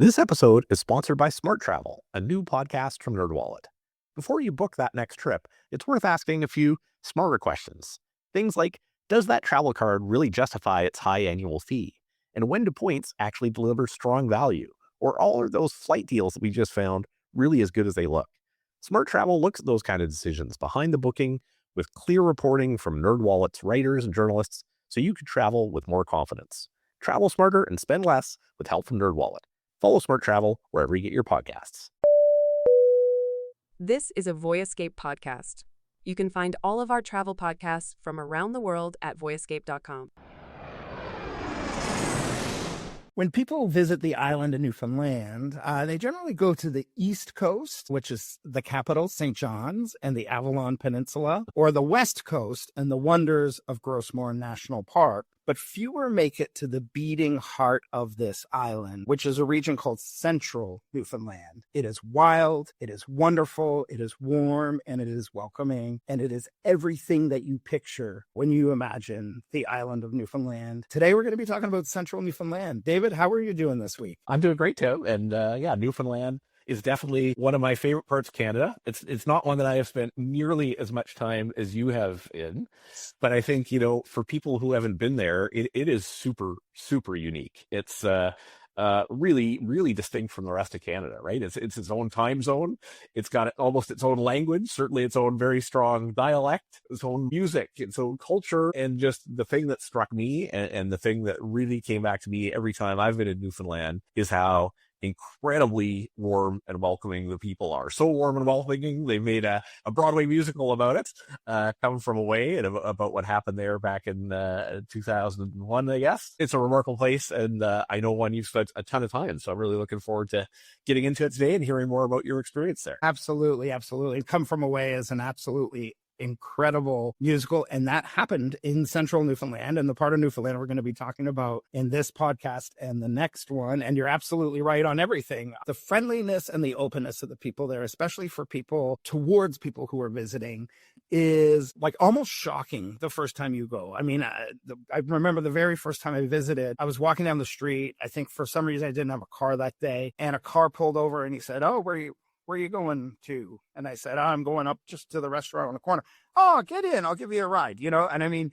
This episode is sponsored by Smart Travel, a new podcast from NerdWallet. Before you book that next trip, it's worth asking a few smarter questions. Things like, does that travel card really justify its high annual fee? And when do points actually deliver strong value? Or are those flight deals that we just found really as good as they look? Smart Travel looks at those kind of decisions behind the booking with clear reporting from NerdWallet's writers and journalists so you can travel with more confidence. Travel smarter and spend less with help from NerdWallet. Follow Smart Travel wherever you get your podcasts. This is a Voyescape podcast. You can find all of our travel podcasts from around the world at voyescape.com. When people visit the island of Newfoundland, they generally go to the East Coast, which is the capital, St. John's, and the Avalon Peninsula, or the West Coast and the wonders of Gros Morne National Park. But fewer make it to the beating heart of this island, which is a region called Central Newfoundland. It is wild, it is wonderful, it is warm, and it is welcoming, and it is everything that you picture when you imagine the island of Newfoundland. Today, we're going to be talking about Central Newfoundland. David, how are you doing this week? I'm doing great, Tim. And Newfoundland is definitely one of my favorite parts of Canada. It's not one that I have spent nearly as much time as you have in, but I think, for people who haven't been there, it is super, super unique. It's really, really distinct from the rest of Canada, right? It's its own time zone. It's got almost its own language, certainly its own very strong dialect, its own music, its own culture. And just the thing that struck me and the thing that really came back to me every time I've been in Newfoundland is how incredibly warm and welcoming the people are. So warm and welcoming. They made a Broadway musical about it, Come From Away, and about what happened there back in 2001, I guess. It's a remarkable place, and I know one you've spent a ton of time, so I'm really looking forward to getting into it today and hearing more about your experience there. Absolutely, absolutely. Come From Away is an absolutely incredible musical, and that happened in Central Newfoundland, and the part of Newfoundland we're going to be talking about in this podcast and the next one. And you're absolutely right on everything. The friendliness and the openness of the people there, especially for towards people who are visiting, is like almost shocking the first time you go. I mean, I remember the very first time I visited, I was walking down the street. I think for some reason I didn't have a car that day, and a car pulled over and he said, "Oh, where are you going to?" And I said, I'm going up just to the restaurant on the corner. "Oh, get in, I'll give you a ride." And I mean,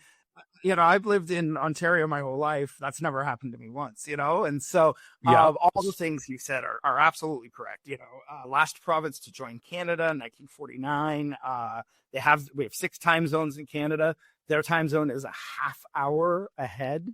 I've lived in Ontario my whole life. That's never happened to me once, And so all the things you said are absolutely correct. Last province to join Canada, 1949. We have 6 time zones in Canada. Their time zone is a half hour ahead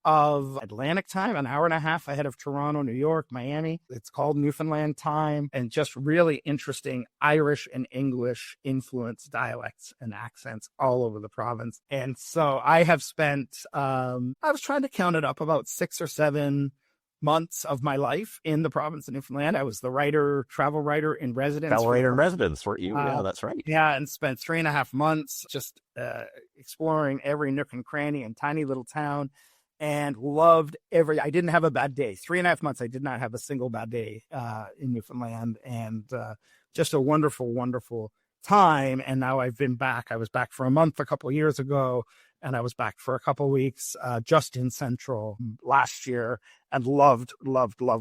of Atlantic time, an hour and a half ahead of Toronto, New York, Miami. It's called Newfoundland time, and just really interesting Irish and English influence dialects and accents all over the province. And so I have spent, I was trying to count it up, about 6 or 7 months of my life in the province of Newfoundland. I was the travel writer in residence. Travel writer in residence, weren't you? Yeah, that's right. Yeah, and spent 3.5 months just exploring every nook and cranny and tiny little town. And loved I didn't have a bad day. 3.5 months, I did not have a single bad day in Newfoundland, and just a wonderful, wonderful time. And now I've been back. I was back for a month a couple of years ago, and I was back for a couple of weeks just in Central last year, and loved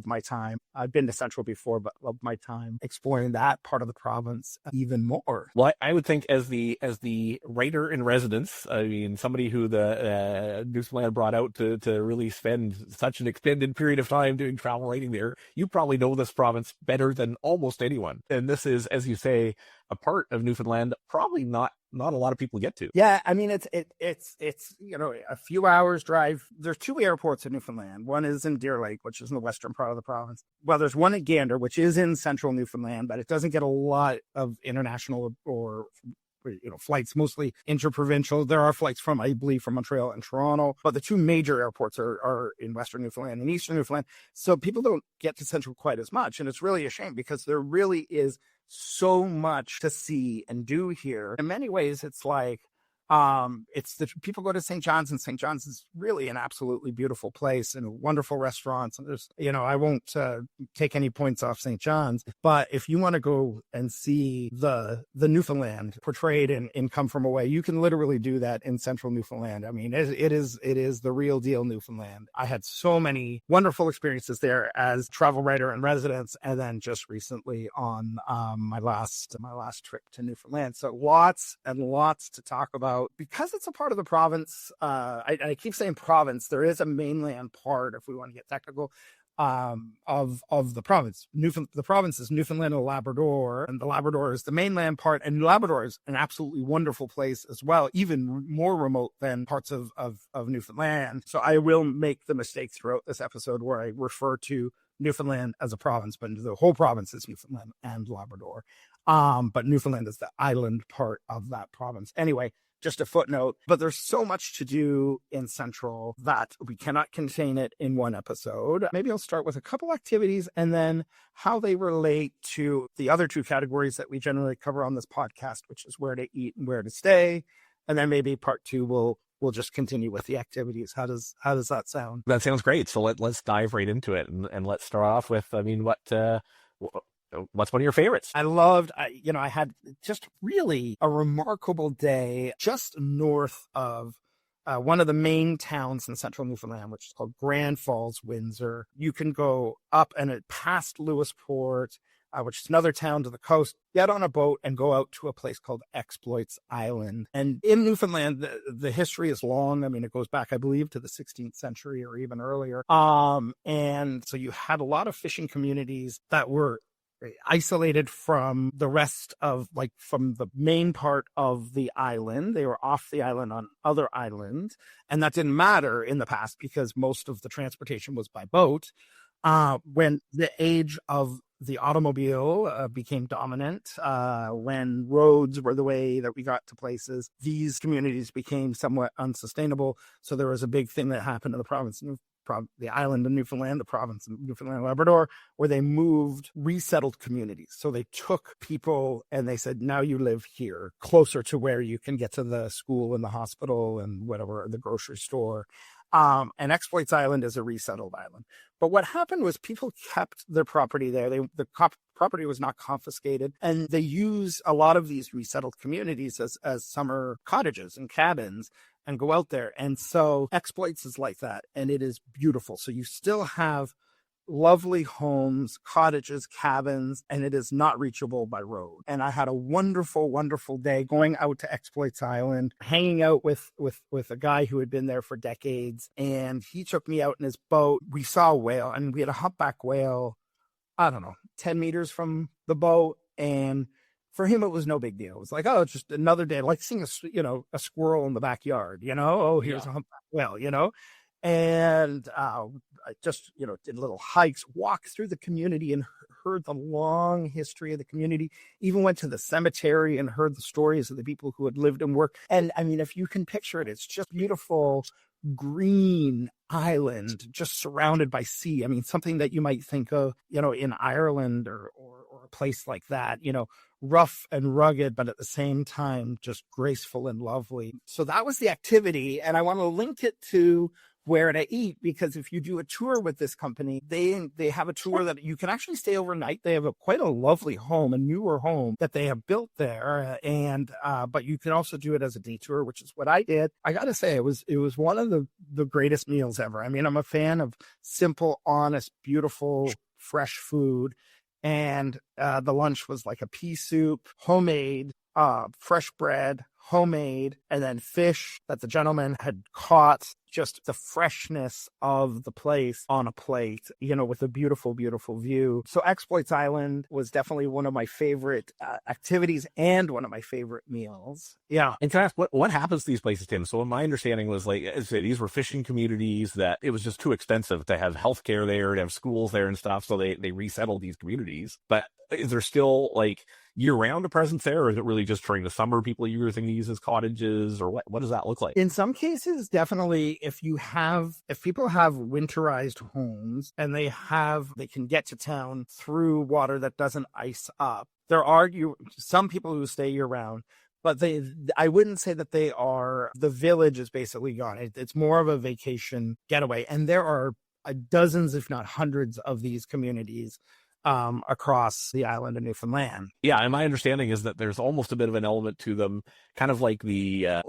my time. I've been to Central before, but loved my time exploring that part of the province even more. Well, I would think as the writer in residence, I mean, somebody who the Newfoundland brought out to really spend such an extended period of time doing travel writing there, you probably know this province better than almost anyone. And this is, as you say, a part of Newfoundland probably not a lot of people get to. Yeah, I mean, it's a few hours drive. There's 2 airports in Newfoundland. One is in Deer Lake, which is in the western part of the province. Well, there's one at Gander, which is in Central Newfoundland, but it doesn't get a lot of international or flights, mostly interprovincial. There are flights I believe, from Montreal and Toronto, but the 2 major airports are in Western Newfoundland and Eastern Newfoundland. So people don't get to Central quite as much. And it's really a shame, because there really is so much to see and do here. In many ways, it's like It's the people go to St. John's, and St. John's is really an absolutely beautiful place and wonderful restaurants. And there's, I won't take any points off St. John's, but if you want to go and see the Newfoundland portrayed in Come From Away, you can literally do that in central Newfoundland. I mean, it is the real deal Newfoundland. I had so many wonderful experiences there as travel writer in residence, and then just recently on my last trip to Newfoundland. So lots and lots to talk about. Because it's a part of the province, I keep saying province, there is a mainland part, if we want to get technical, of the province. The province is Newfoundland and Labrador, and the Labrador is the mainland part, and Labrador is an absolutely wonderful place as well, even more remote than parts of Newfoundland. So I will make the mistake throughout this episode where I refer to Newfoundland as a province, but the whole province is Newfoundland and Labrador. But Newfoundland is the island part of that province. Anyway, just a footnote, but there's so much to do in Central that we cannot contain it in one episode. Maybe I'll start with a couple activities and then how they relate to the other two categories that we generally cover on this podcast, which is where to eat and where to stay. And then maybe part two, we'll just continue with the activities. How does that sound? That sounds great. So let's dive right into it, and let's start off with, what's one of your favorites? I had just really a remarkable day just north of one of the main towns in central Newfoundland, which is called Grand Falls, Windsor. You can go up and past Lewisport, which is another town to the coast, get on a boat and go out to a place called Exploits Island. And in Newfoundland, the history is long. I mean, it goes back, I believe, to the 16th century or even earlier. And so you had a lot of fishing communities that were isolated from the rest of, from the main part of the island. They were off the island on other islands. And that didn't matter in the past because most of the transportation was by boat. When the age of the automobile became dominant, when roads were the way that we got to places, these communities became somewhat unsustainable. So there was a big thing that happened in the province of the island of Newfoundland, the province of Newfoundland and Labrador, where they moved resettled communities. So they took people and they said, now you live here, closer to where you can get to the school and the hospital and whatever, the grocery store. And Exploits Island is a resettled island. But what happened was people kept their property there. The property was not confiscated. And they use a lot of these resettled communities as summer cottages and cabins and go out there. And so Exploits is like that. And it is beautiful. So you still have lovely homes, cottages, cabins, and it is not reachable by road. And I had a wonderful, wonderful day going out to Exploits Island, hanging out with a guy who had been there for decades. And he took me out in his boat. We saw a whale, and we had a humpback whale, 10 meters from the boat. And for him, it was no big deal. It was like, oh, it's just another day, like seeing a squirrel in the backyard, oh, here's a humpback whale, And I just, did little hikes, walked through the community and heard the long history of the community, even went to the cemetery and heard the stories of the people who had lived and worked. And I mean, if you can picture it, it's just beautiful green island just surrounded by sea. I mean, something that you might think of, in Ireland or a place like that, rough and rugged, but at the same time, just graceful and lovely. So that was the activity. And I want to link it to where to eat, because if you do a tour with this company, they have a tour that you can actually stay overnight. They have quite a lovely home, a newer home that they have built there. And, but you can also do it as a detour, which is what I did. I got to say, it was one of the greatest meals ever. I mean, I'm a fan of simple, honest, beautiful, fresh food. And the lunch was like a pea soup, homemade, fresh bread, homemade, and then fish that the gentleman had caught, just the freshness of the place on a plate, with a beautiful, beautiful view. So Exploits Island was definitely one of my favorite activities and one of my favorite meals. Yeah. And can I ask, what happens to these places, Tim? So my understanding was, these were fishing communities that it was just too expensive to have healthcare there, to have schools there and stuff. So they resettled these communities. But is there still year-round a presence there, or is it really just during the summer people are using these as cottages, or what does that look like? In some cases, definitely, if people have winterized homes and they can get to town through water that doesn't ice up, there are some people who stay year-round, but I wouldn't say that they are, the village is basically gone. It's more of a vacation getaway. And there are dozens, if not hundreds of these communities across the island of Newfoundland. Yeah, and my understanding is that there's almost a bit of an element to them, kind of like the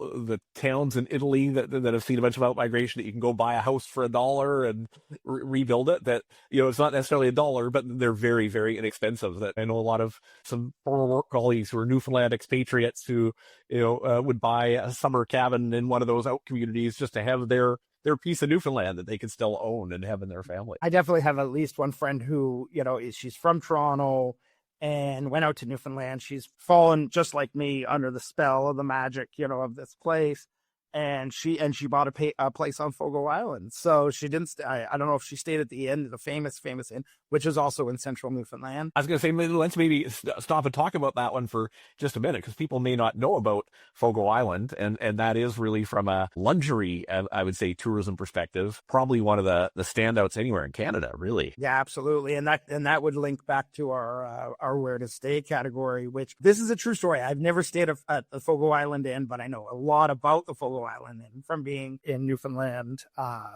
towns in Italy that have seen a bunch of outmigration, that you can go buy a house for $1 and rebuild it. That, it's not necessarily $1, but they're very, very inexpensive. That I know a lot of some former work colleagues who are Newfoundland expatriates who would buy a summer cabin in one of those out communities just to have their piece of Newfoundland that they can still own and have in their family. I definitely have at least one friend who, she's from Toronto and went out to Newfoundland. She's fallen, just like me, under the spell of the magic, of this place. And she bought a place on Fogo Island. So she didn't. I don't know if she stayed at the inn, the famous inn, which is also in central Newfoundland. I was going to say, let's maybe stop and talk about that one for just a minute, because people may not know about Fogo Island, and that is really, from a luxury, I would say, tourism perspective, probably one of the standouts anywhere in Canada, really. Yeah, absolutely, and that would link back to our where to stay category, which this is a true story. I've never stayed at the Fogo Island Inn, but I know a lot about the Fogo Island Inn from being in Newfoundland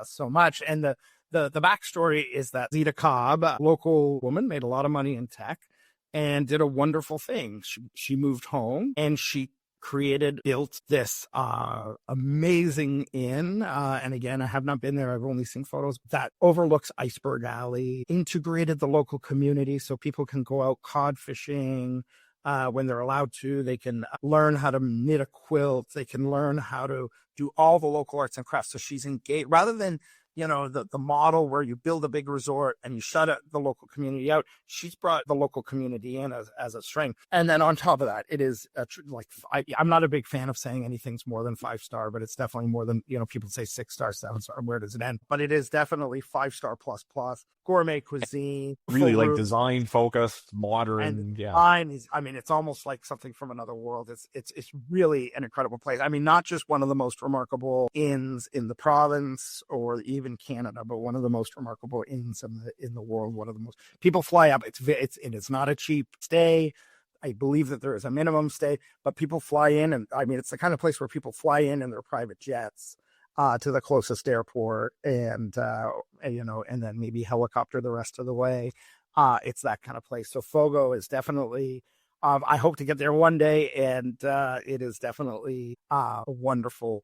so much. And the backstory is that Zita Cobb, a local woman, made a lot of money in tech and did a wonderful thing. She moved home and she built this amazing inn. And again, I have not been there. I've only seen photos that overlooks Iceberg Alley, integrated the local community so people can go out cod fishing. When they're allowed to, they can learn how to knit a quilt. They can learn how to do all the local arts and crafts. So she's engaged, rather than, the model where you build a big resort and you shut the local community out. She's brought the local community in as a strength. And then on top of that, it is I'm not a big fan of saying anything's more than 5-star, but it's definitely more than, people say 6-star, 7-star. Where does it end? But it is definitely 5-star plus gourmet cuisine. Really like design focused, modern. And design is, it's almost like something from another world. It's really an incredible place. Not just one of the most remarkable inns in the province or even Canada, but one of the most remarkable inns in the world. One of the most, people fly up. It's not a cheap stay. I believe that there is a minimum stay, but people fly in, and it's the kind of place where people fly in their private jets to the closest airport, and then maybe helicopter the rest of the way. It's that kind of place. So Fogo is definitely, I hope to get there one day, and it is definitely a wonderful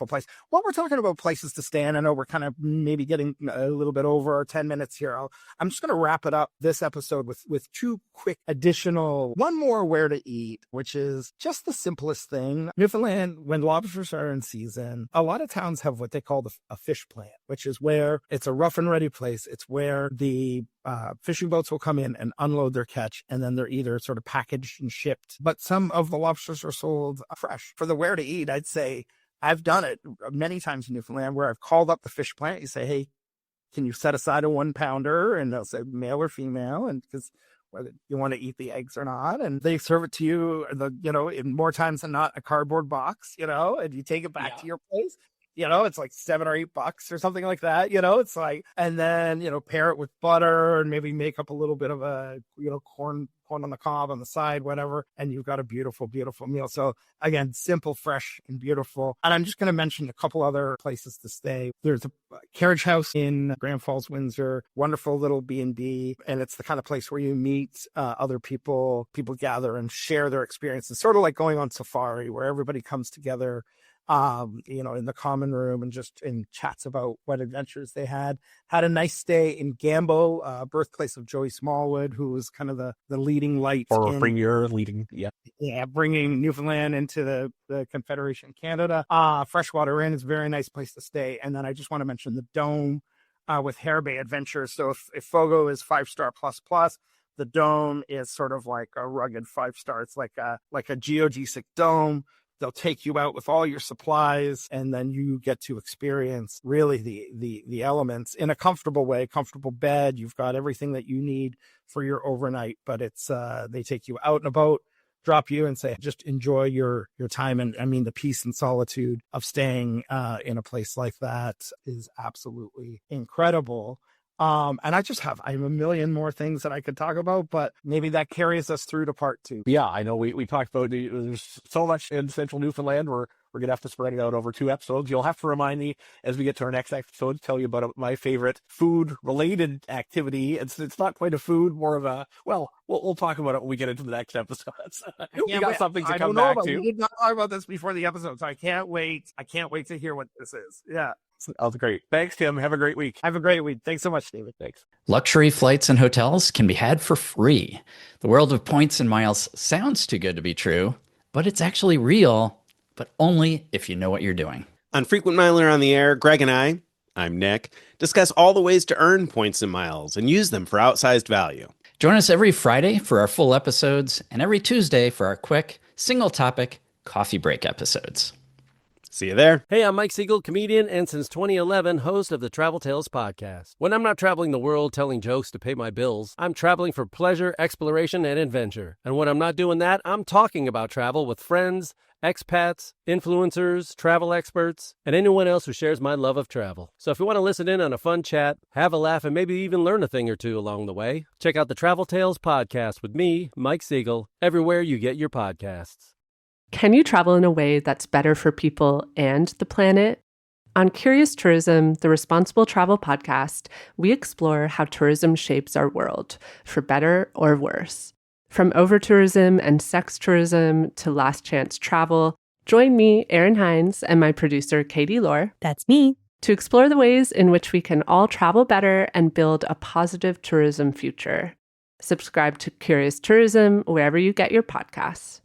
place. While we're talking about places to stay, and I know we're kind of maybe getting a little bit over our 10 minutes here, I'm just going to wrap it up this episode with two quick additional, one more where to eat, which is just the simplest thing. Newfoundland, when lobsters are in season, a lot of towns have what they call a fish plant, which is where it's a rough and ready place. It's where the fishing boats will come in and unload their catch, and then they're either sort of packaged and shipped. But some of the lobsters are sold fresh. For the where to eat, I'd say, I've done it many times in Newfoundland where I've called up the fish plant. You say, hey, can you set aside a 1-pounder? And they'll say male or female, and because whether you want to eat the eggs or not. And they serve it to you, in more times than not, a cardboard box, and you take it back to your place. It's like $7 or $8 or something like that. It's like, and then, pair it with butter and maybe make up a little bit of a, corn on the cob on the side, whatever. And you've got a beautiful, beautiful meal. So again, simple, fresh, and beautiful. And I'm just going to mention a couple other places to stay. There's a carriage house in Grand Falls, Windsor, wonderful little B&B. And it's the kind of place where you meet other people gather and share their experiences, sort of like going on safari, where everybody comes together in the common room and just in chats about what adventures they had a nice stay in Gambo, birthplace of Joey Smallwood, who was kind of the leading light bringing Newfoundland into the Confederation of Canada. Freshwater Inn is a very nice place to stay. And then I just want to mention the Dome with Hare Bay Adventures. So if Fogo is 5-star plus, the Dome is sort of like a rugged 5-star. It's like a geodesic dome. They'll take you out with all your supplies, and then you get to experience really the elements in a comfortable way, comfortable bed. You've got everything that you need for your overnight, but it's, they take you out in a boat, drop you and say, just enjoy your time. And the peace and solitude of staying in a place like that is absolutely incredible. And I have a million more things that I could talk about, but maybe that carries us through to part 2. Yeah, I know we talked about there's so much in central Newfoundland. We're going to have to spread it out over 2 episodes. You'll have to remind me as we get to our next episode to tell you about my favorite food-related activity. It's not quite a food, more of a, well, we'll talk about it when we get into the next episodes. We got something to come back to. We did not talk about this before the episode, so I can't wait. I can't wait to hear what this is. Yeah. That was great. Thanks, Tim. Have a great week. Have a great week. Thanks so much, David. Thanks. Luxury flights and hotels can be had for free. The world of points and miles sounds too good to be true, but it's actually real, but only if you know what you're doing. On Frequent Miler on the Air, Greg and I'm Nick, discuss all the ways to earn points and miles and use them for outsized value. Join us every Friday for our full episodes and every Tuesday for our quick, single-topic coffee break episodes. See you there. Hey, I'm Mike Siegel, comedian, and since 2011, host of the Travel Tales podcast. When I'm not traveling the world telling jokes to pay my bills, I'm traveling for pleasure, exploration, and adventure. And when I'm not doing that, I'm talking about travel with friends, expats, influencers, travel experts, and anyone else who shares my love of travel. So if you want to listen in on a fun chat, have a laugh, and maybe even learn a thing or two along the way, check out the Travel Tales podcast with me, Mike Siegel, everywhere you get your podcasts. Can you travel in a way that's better for people and the planet? On Curious Tourism, the Responsible Travel podcast, we explore how tourism shapes our world, for better or worse. From over-tourism and sex tourism to last chance travel, join me, Erin Hines, and my producer, Katie Lohr. That's me. To explore the ways in which we can all travel better and build a positive tourism future. Subscribe to Curious Tourism wherever you get your podcasts.